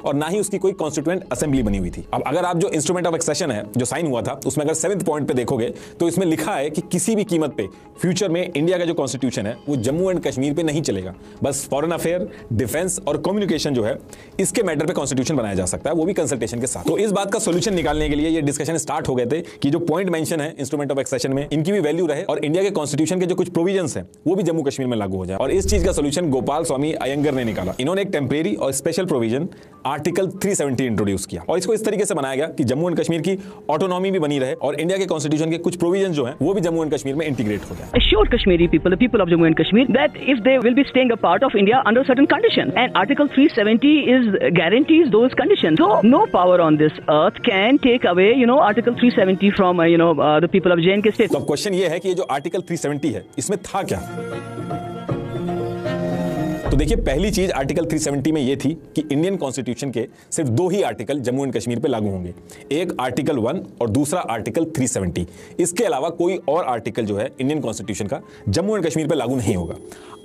और ना ही उसकी कोई कॉन्स्टिट्यूएंट असेंबली बनी हुई थी। अब अगर आप जो इंस्ट्रूमेंट ऑफ एक्सेशन है जो साइन हुआ था उसमें अगर 7th पॉइंट पे देखोगे तो इसमें लिखा है कि किसी भी कीमत पे फ्यूचर में इंडिया का जो कॉन्स्टिट्यूशन है वो जम्मू एंड कश्मीर पे नहीं चलेगा, बस फॉरेन अफेयर, डिफेंस और कम्युनिकेशन जो है इसके मैटर पे कॉन्स्टिट्यूशन बनाया जा सकता है, वो भी कंसल्टेशन के साथ। तो इस बात का सोल्यूशन निकालने के लिए ये डिस्कशन स्टार्ट हो गए थे कि जो पॉइंट मेंशन है इंस्ट्रूमेंट ऑफ एक्सेशन में इनकी भी वैल्यू रहे और इंडिया के कॉन्स्टिट्यूशन के जो कुछ प्रोविजंस हैं वो भी जम्मू कश्मीर में लागू हो जाए। और इस चीज का सोल्यूशन गोपाल स्वामी अयंगर ने निकाला। इन्होंने एक टेम्परेरी और स्पेशल प्रोविजन आर्टिकल 370 इंट्रोड्यूस किया और इसको इस तरीके से बनाया गया कि जम्मू एंड कश्मीर की ऑटोनॉमी भी बनी रहे और इंडिया के कॉन्स्टिट्यूशन के कुछ प्रोविजन जो है वो भी जम्मू एंड कश्मीर में इंटीग्रेट हो जाए। Assured Kashmiri people, the people of Jammu and Kashmir, that if they will be staying a part of India under certain conditions, and Article 370 guarantees those conditions. So no power on this earth can take away, Article 370 from, the people of J&K state. तो अब question ये है कि ये जो article 370 है इसमें था क्या? तो देखिए, पहली चीज आर्टिकल 370 में ये थी कि इंडियन कॉन्स्टिट्यूशन के सिर्फ 2 ही आर्टिकल जम्मू एंड कश्मीर पे लागू होंगे, एक आर्टिकल 1 और दूसरा आर्टिकल 370। इसके अलावा कोई और आर्टिकल जो है इंडियन कॉन्स्टिट्यूशन का जम्मू एंड कश्मीर पे लागू नहीं होगा।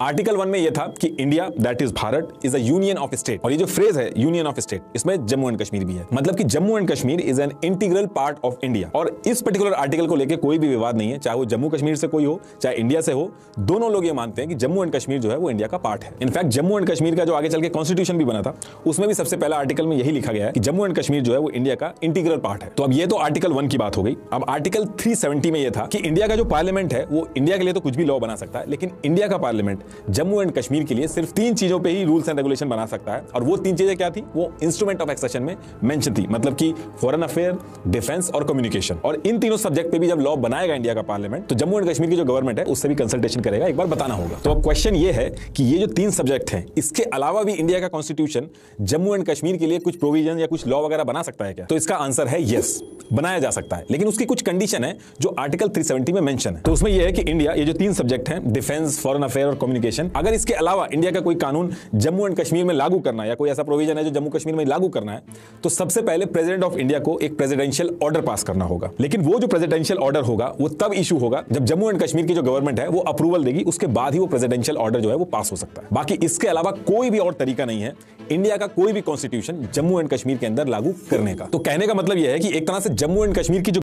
आर्टिकल 1 में यह था कि India that is Bharat is a union of state, और ये जो फ्रेज है यूनियन ऑफ स्टेट इसमें जम्मू एंड कश्मीर भी है, मतलब कि Jammu and Kashmir is an integral part of India. और इस पर्टिकुलर आर्टिकल को लेकर कोई भी विवाद नहीं है, चाहे वो जम्मू कश्मीर से कोई हो चाहे इंडिया से हो, दोनों लोग ये मानते हैं कि जम्मू एंड कश्मीर जो है वो इंडिया का पार्ट है। इनफैक्ट जम्मू एंड कश्मीर का जो आगे चल के कॉन्स्टिट्यूशन भी बना था उसमें भी सबसे पहला आर्टिकल में यही लिखा गया है कि जम्मू एंड कश्मीर जो है वो इंडिया का इंटीग्रल पार्ट है। तो अब ये तो आर्टिकल 1 की बात हो गई। अब आर्टिकल 370 में यह था कि इंडिया का जो पार्लियामेंट है वो इंडिया के लिए तो कुछ भी लॉ बना सकता है, लेकिन इंडिया का पार्लियामेंट जम्मू एंड कश्मीर के लिए सिर्फ 3 चीजों पे ही रूल्स एंड रेगुलेशन बना सकता है, और वो 3 चीजें क्या थी? वो इंस्ट्रूमेंट ऑफ एक्सेशन में मेंशन थी, मतलब कि फॉरेन अफेयर, डिफेंस और कम्युनिकेशन। और इन तीनों सब्जेक्ट पे भी जब लॉ बनाएगा इंडिया का पार्लियामेंट तो जम्मू एंड कश्मीर की जो गवर्नमेंट है उससे भी कंसल्टेशन करेगा, एक बार बताना होगा। तो अब क्वेश्चन ये है कि ये जो 3 सब्जेक्ट हैं इसके अलावा भी इंडिया का कॉन्स्टिट्यूशन जम्मू एंड कश्मीर के लिए कुछ प्रोविजन या कुछ लॉ वगैरह बना सकता है क्या? तो इसका आंसर है यस, बनाया जा सकता है, लेकिन उसकी कुछ कंडीशन है जो आर्टिकल 370 में मेंशन है। तो उसमें यह है कि इंडिया ये जो 3 सब्जेक्ट हैं डिफेंस, फॉरेन अफेयर और कम्युनिकेशन, अगर इसके अलावा इंडिया का कोई कानून जम्मू एंड कश्मीर में लागू करना है या कोई ऐसा प्रोविजन है जो जम्मू कश्मीर में लागू करना है, तो सबसे पहले प्रेसिडेंट ऑफ इंडिया को एक प्रेसिडेंशियल ऑर्डर पास करना होगा। लेकिन वो जो प्रेसिडेंशियल ऑर्डर होगा वो तब इशू होगा जब जम्मू एंड कश्मीर की जो गवर्नमेंट है वो अप्रूवल देगी, उसके बाद ही वो प्रेसिडेंशियल ऑर्डर जो है वो पास हो सकता है। बाकी इसके अलावा कोई भी और तरीका नहीं है इंडिया का कोई भी कॉन्स्टिट्यूशन जम्मू एंड कश्मीर के अंदर लागू करने का। तो कहने का मतलब यह है कि एक तरह से जम्मू एंड कश्मीर की जो